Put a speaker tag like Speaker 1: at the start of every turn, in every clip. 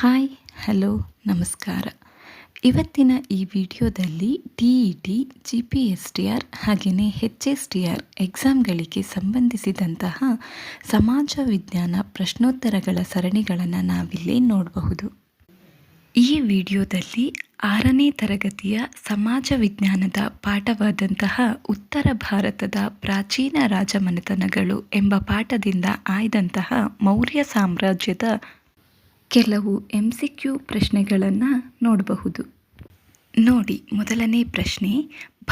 Speaker 1: Hi, hello, ನಮಸ್ಕಾರ. ಇವತ್ತಿನ ಈ ವಿಡಿಯೋದಲ್ಲಿ TET, GPSTR ಹಾಗೆಯೇ HSTR ಎಕ್ಸಾಮ್ಗಳಿಗೆ ಸಂಬಂಧಿಸಿದಂತಹ ಸಮಾಜ ವಿಜ್ಞಾನ ಪ್ರಶ್ನೋತ್ತರಗಳ ಸರಣಿಗಳನ್ನು ನಾವಿಲ್ಲಿ ನೋಡಬಹುದು. ಈ ವಿಡಿಯೋದಲ್ಲಿ 6ನೇ ತರಗತಿಯ ಸಮಾಜ ವಿಜ್ಞಾನದ ಪಾಠವಾದಂತಹ ಉತ್ತರ ಭಾರತದ ಪ್ರಾಚೀನ ರಾಜಮನೆತನಗಳು ಎಂಬ ಪಾಠದಿಂದ ಆಯ್ದಂತಹ ಮೌರ್ಯ ಸಾಮ್ರಾಜ್ಯದ ಕೆಲವು MCQ ಪ್ರಶ್ನೆಗಳನ್ನು ನೋಡಬಹುದು. ನೋಡಿ, ಮೊದಲನೇ ಪ್ರಶ್ನೆ,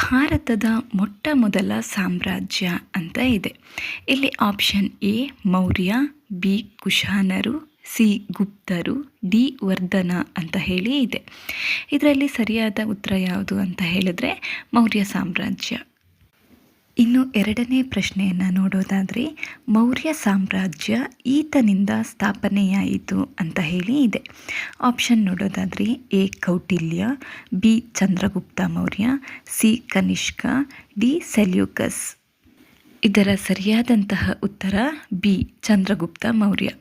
Speaker 1: ಭಾರತದ ಮೊಟ್ಟ ಮೊದಲ ಸಾಮ್ರಾಜ್ಯ ಅಂತ ಇದೆ. ಇಲ್ಲಿ ಆಪ್ಷನ್ ಎ ಮೌರ್ಯ, ಬಿ ಕುಶಾನರು, ಸಿ ಗುಪ್ತರು, ಡಿ ವರ್ಧನ ಅಂತ ಹೇಳಿ ಇದೆ. ಇದರಲ್ಲಿ ಸರಿಯಾದ ಉತ್ತರ ಯಾವುದು ಅಂತ ಹೇಳಿದ್ರೆ ಮೌರ್ಯ ಸಾಮ್ರಾಜ್ಯ. ಇನ್ನು ಎರಡನೇ ಪ್ರಶ್ನೆಯನ್ನು ನೋಡೋದಾದರೆ, ಮೌರ್ಯ ಸಾಮ್ರಾಜ್ಯ ಈತನಿಂದ ಸ್ಥಾಪನೆಯಾಯಿತು ಅಂತ ಹೇಳಿ ಇದೆ. ಆಪ್ಷನ್ ನೋಡೋದಾದರೆ A Kautilya, B Chandragupta Maurya, C Kanishka, D Seleucus. ಇದರ ಸರಿಯಾದಂತಹ ಉತ್ತರ ಬಿ ಚಂದ್ರಗುಪ್ತ ಮೌರ್ಯ.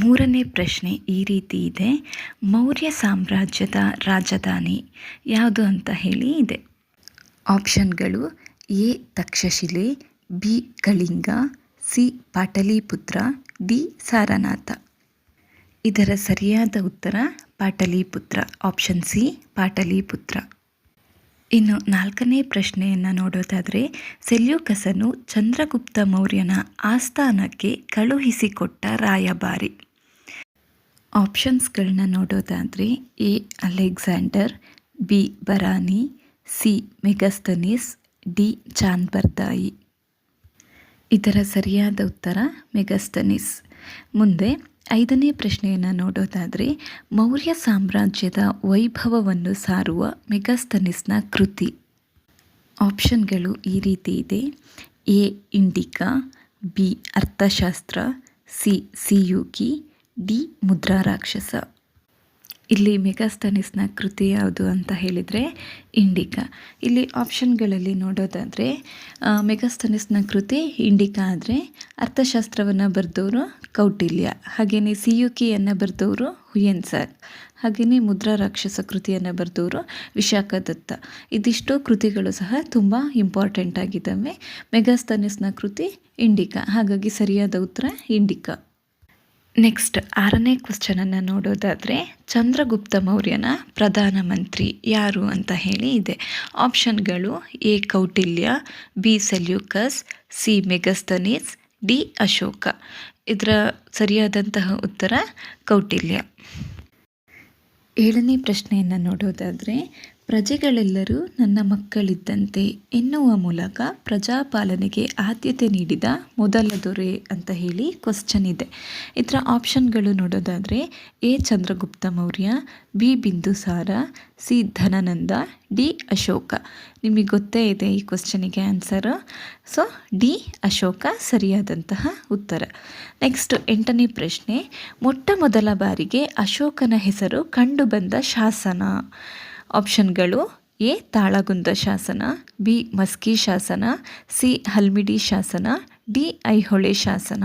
Speaker 1: ಮೂರನೇ ಪ್ರಶ್ನೆ ಈ ರೀತಿ ಇದೆ, ಮೌರ್ಯ ಸಾಮ್ರಾಜ್ಯದ ರಾಜಧಾನಿ ಯಾವುದು ಅಂತ ಹೇಳಿ ಇದೆ. ಆಪ್ಷನ್ಗಳು A Takshashila, B Kalinga, C Pataliputra, D Sarnath. ಇದರ ಸರಿಯಾದ ಉತ್ತರ ಪಾಟಲಿಪುತ್ರ. Option C Pataliputra. ಇನ್ನು ನಾಲ್ಕನೇ ಪ್ರಶ್ನೆಯನ್ನು ನೋಡೋದಾದರೆ, ಸೆಲ್ಯೂಕಸನು ಚಂದ್ರಗುಪ್ತ ಮೌರ್ಯನ ಆಸ್ಥಾನಕ್ಕೆ ಕಳುಹಿಸಿಕೊಟ್ಟ ರಾಯಭಾರಿ. ಆಪ್ಷನ್ಸ್ಗಳನ್ನ ನೋಡೋದಾದರೆ A Alexander, B Barani, C Megasthenes, D Chandbardai. ಇದರ ಸರಿಯಾದ ಉತ್ತರ ಮೆಗಸ್ತನಿಸ್. ಮುಂದೆ ಐದನೇ ಪ್ರಶ್ನೆಯನ್ನು ನೋಡೋದಾದರೆ, ಮೌರ್ಯ ಸಾಮ್ರಾಜ್ಯದ ವೈಭವವನ್ನು ಸಾರುವ ಮೆಗಸ್ತನಿಸ್ನ ಕೃತಿ. ಆಪ್ಷನ್ಗಳು ಈ ರೀತಿ ಇದೆ, ಎ ಇಂಡಿಕಾ, ಬಿ ಅರ್ಥಶಾಸ್ತ್ರ, ಸಿ ಸಿಯುಕಿ, ಡಿ ಮುದ್ರಾ ರಾಕ್ಷಸ. ಇಲ್ಲಿ ಮೆಗಸ್ತನಿಸ್ನ ಕೃತಿ ಯಾವುದು ಅಂತ ಹೇಳಿದರೆ ಇಂಡಿಕಾ. ಇಲ್ಲಿ ಆಪ್ಷನ್ಗಳಲ್ಲಿ ನೋಡೋದಾದರೆ ಮೆಗಸ್ತನಿಸ್ನ ಕೃತಿ ಇಂಡಿಕಾ ಆದರೆ ಅರ್ಥಶಾಸ್ತ್ರವನ್ನು ಬರೆದವರು ಕೌಟಿಲ್ಯ, ಹಾಗೆಯೇ ಸಿಯುಕಿಯನ್ನು ಬರೆದವರು ಹುಯೆನ್ಸಾಂಗ್, ಹಾಗೆಯೇ ಮುದ್ರಾ ರಾಕ್ಷಸ ಕೃತಿಯನ್ನು ಬರೆದವರು ವಿಶಾಖದತ್ತ. ಇದಿಷ್ಟು ಕೃತಿಗಳು ಸಹ ತುಂಬ ಇಂಪಾರ್ಟೆಂಟ್ ಆಗಿದ್ದಾವೆ. ಮೆಗಸ್ತನಿಸ್ನ ಕೃತಿ ಇಂಡಿಕಾ, ಹಾಗಾಗಿ ಸರಿಯಾದ ಉತ್ತರ ಇಂಡಿಕಾ. ನೆಕ್ಸ್ಟ್ ಆರನೇ ಕ್ವಶನನ್ನು ನೋಡೋದಾದರೆ, ಚಂದ್ರಗುಪ್ತ ಮೌರ್ಯನ ಪ್ರಧಾನಮಂತ್ರಿ ಯಾರು ಅಂತ ಹೇಳಿ ಇದೆ. ಆಪ್ಷನ್ಗಳು A Kautilya, B Seleucus, C Megasthenes, D Ashoka. ಇದರ ಸರಿಯಾದಂತಹ ಉತ್ತರ ಕೌಟಿಲ್ಯ. ಏಳನೇ ಪ್ರಶ್ನೆಯನ್ನು ನೋಡೋದಾದರೆ, ಪ್ರಜೆಗಳೆಲ್ಲರೂ ನನ್ನ ಮಕ್ಕಳಿದ್ದಂತೆ ಎನ್ನುವ ಮೂಲಕ ಪ್ರಜಾಪಾಲನೆಗೆ ಆದ್ಯತೆ ನೀಡಿದ ಮೊದಲ ದೊರೆ ಅಂತ ಹೇಳಿ ಕ್ವಶ್ಚನ್ ಇದೆ. ಇದರ ಆಪ್ಷನ್ಗಳು ನೋಡೋದಾದರೆ A Chandragupta Maurya, B Bindusara, C Dhanananda, D Ashoka. ನಿಮಗೆ ಗೊತ್ತೇ ಇದೆ ಈ ಕ್ವಶ್ಚನಿಗೆ ಆನ್ಸರು. ಸೊ ಡಿ ಅಶೋಕ ಸರಿಯಾದಂತಹ ಉತ್ತರ. ನೆಕ್ಸ್ಟ್ ಎಂಟನೇ ಪ್ರಶ್ನೆ, ಮೊಟ್ಟ ಮೊದಲ ಬಾರಿಗೆ ಅಶೋಕನ ಹೆಸರು ಕಂಡುಬಂದ ಶಾಸನ. ಆಪ್ಷನ್ಗಳು ಎ ತಾಳಗುಂದ ಶಾಸನ, ಬಿ ಮಸ್ಕಿ ಶಾಸನ, ಸಿ ಹಲ್ಮಿಡಿ ಶಾಸನ, ಡಿ ಐಹೊಳೆ ಶಾಸನ.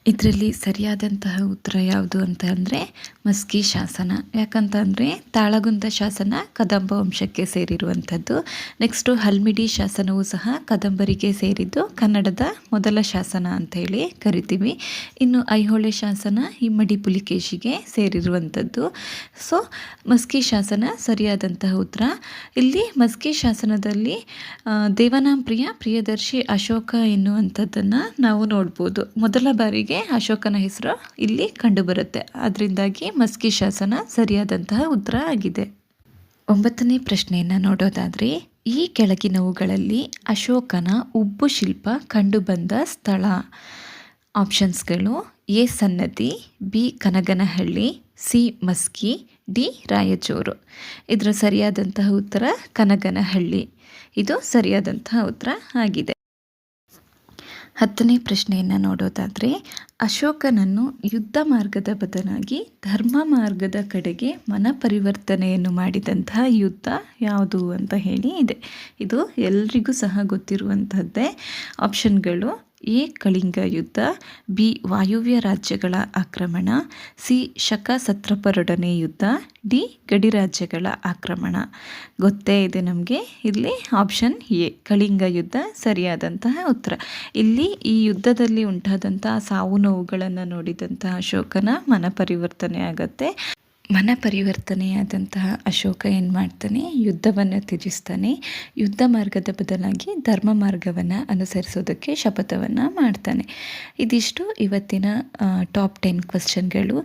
Speaker 1: ಇದರಲ್ಲಿ ಸರಿಯಾದಂತಹ ಉತ್ತರ ಯಾವುದು ಅಂತ ಅಂದರೆ ಮಸ್ಕಿ ಶಾಸನ. ಯಾಕಂತಂದರೆ ತಾಳಗುಂದ ಶಾಸನ ಕದಂಬ ವಂಶಕ್ಕೆ ಸೇರಿರುವಂಥದ್ದು. ನೆಕ್ಸ್ಟು ಹಲ್ಮಿಡಿ ಶಾಸನವೂ ಸಹ ಕದಂಬರಿಗೆ ಸೇರಿದ್ದು ಕನ್ನಡದ ಮೊದಲ ಶಾಸನ ಅಂಥೇಳಿ ಕರಿತೀವಿ. ಇನ್ನು ಐಹೊಳೆ ಶಾಸನ ಇಮ್ಮಡಿ ಪುಲಿಕೇಶಿಗೆ ಸೇರಿರುವಂಥದ್ದು. ಸೊ ಮಸ್ಕಿ ಶಾಸನ ಸರಿಯಾದಂತಹ ಉತ್ತರ. ಇಲ್ಲಿ ಮಸ್ಕಿ ಶಾಸನದಲ್ಲಿ ದೇವನಾಂಪ್ರಿಯ ಪ್ರಿಯದರ್ಶಿ ಅಶೋಕ ಎನ್ನುವಂಥದ್ದನ್ನು ನಾವು ನೋಡ್ಬೋದು. ಮೊದಲ ಬಾರಿಗೆ ಅಶೋಕನ ಹೆಸರು ಇಲ್ಲಿ ಕಂಡುಬರುತ್ತೆ. ಅದರಿಂದಾಗಿ ಮಸ್ಕಿ ಶಾಸನ ಸರಿಯಾದಂತಹ ಉತ್ತರ ಆಗಿದೆ. ಒಂಬತ್ತನೇ ಪ್ರಶ್ನೆಯನ್ನು ನೋಡೋದಾದರೆ, ಈ ಕೆಳಗಿನವುಗಳಲ್ಲಿ ಅಶೋಕನ ಉಬ್ಬು ಶಿಲ್ಪ ಕಂಡುಬಂದ ಸ್ಥಳ. ಆಪ್ಷನ್ಸ್ಗಳು A Sannati, B Kanaganahalli, C Maski, D Raichur. ಇದರ ಸರಿಯಾದಂತಹ ಉತ್ತರ ಕನಗನಹಳ್ಳಿ. ಇದು ಸರಿಯಾದಂತಹ ಉತ್ತರ ಆಗಿದೆ. ಹತ್ತನೇ ಪ್ರಶ್ನೆಯನ್ನು ನೋಡೋದಾದರೆ, ಅಶೋಕನನ್ನು ಯುದ್ಧ ಮಾರ್ಗದ ಬದಲಾಗಿ ಧರ್ಮ ಮಾರ್ಗದ ಕಡೆಗೆ ಮನಪರಿವರ್ತನೆಯನ್ನು ಮಾಡಿದಂತಹ ಯುದ್ಧ ಯಾವುದು ಅಂತ ಹೇಳಿ ಇದೆ. ಇದು ಎಲ್ರಿಗೂ ಸಹ ಗೊತ್ತಿರುವಂಥದ್ದೇ. ಆಪ್ಷನ್ಗಳು ಎ ಕಳಿಂಗ ಯುದ್ಧ, ಬಿ ವಾಯುವ್ಯ ರಾಜ್ಯಗಳ ಆಕ್ರಮಣ, ಸಿ ಶಕ ಸತ್ರಪರೊಡನೆ ಯುದ್ಧ, ಡಿ ಗಡಿ ರಾಜ್ಯಗಳ ಆಕ್ರಮಣ. ಗೊತ್ತೇ ಇದೆ ನಮಗೆ. ಇಲ್ಲಿ ಆಪ್ಷನ್ ಎ ಕಳಿಂಗ ಯುದ್ಧ ಸರಿಯಾದಂತಹ ಉತ್ತರ. ಇಲ್ಲಿ ಈ ಯುದ್ಧದಲ್ಲಿ ಉಂಟಾದಂತಹ ಸಾವು ನೋವುಗಳನ್ನು ನೋಡಿದಂತಹ ಅಶೋಕನ ಮನಪರಿವರ್ತನೆ ಆಗತ್ತೆ. ಮನಪರಿವರ್ತನೆಯಾದಂತಹ ಅಶೋಕ ಏನು ಮಾಡ್ತಾನೆ, ಯುದ್ಧವನ್ನು ತ್ಯಜಿಸ್ತಾನೆ. ಯುದ್ಧ ಮಾರ್ಗದ ಬದಲಾಗಿ ಧರ್ಮ ಮಾರ್ಗವನ್ನು ಅನುಸರಿಸೋದಕ್ಕೆ ಶಪಥವನ್ನು ಮಾಡ್ತಾನೆ. ಇದಿಷ್ಟು ಇವತ್ತಿನ ಟಾಪ್ 10 ಕ್ವೆಶ್ಚನ್ಗಳು.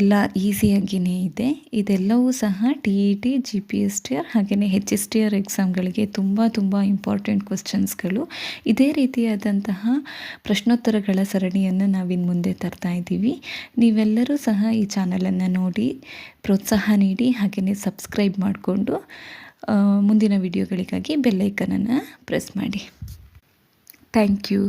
Speaker 1: ಎಲ್ಲ ಈಸಿಯಾಗಿಯೇ ಇದೆ. ಇದೆಲ್ಲವೂ ಸಹ TET, GPSTR ಹಾಗೆಯೇ HSTR ಎಕ್ಸಾಮ್ಗಳಿಗೆ ತುಂಬ ಇಂಪಾರ್ಟೆಂಟ್ ಕ್ವೆಶ್ಚನ್ಸ್ಗಳು. ಇದೇ ರೀತಿಯಾದಂತಹ ಪ್ರಶ್ನೋತ್ತರಗಳ ಸರಣಿಯನ್ನು ನಾವಿನ್ನು ಮುಂದೆ ತರ್ತಾ ಇದ್ದೀವಿ. ನೀವೆಲ್ಲರೂ ಸಹ ಈ ಚಾನಲನ್ನು ನೋಡಿ ಪ್ರೋತ್ಸಾಹ ನೀಡಿ, ಹಾಗೆಯೇ ಸಬ್ಸ್ಕ್ರೈಬ್ ಮಾಡಿಕೊಂಡು ಮುಂದಿನ ವಿಡಿಯೋಗಳಿಗಾಗಿ ಬೆಲ್ ಐಕನನ್ನು ಪ್ರೆಸ್ ಮಾಡಿ. Thank you.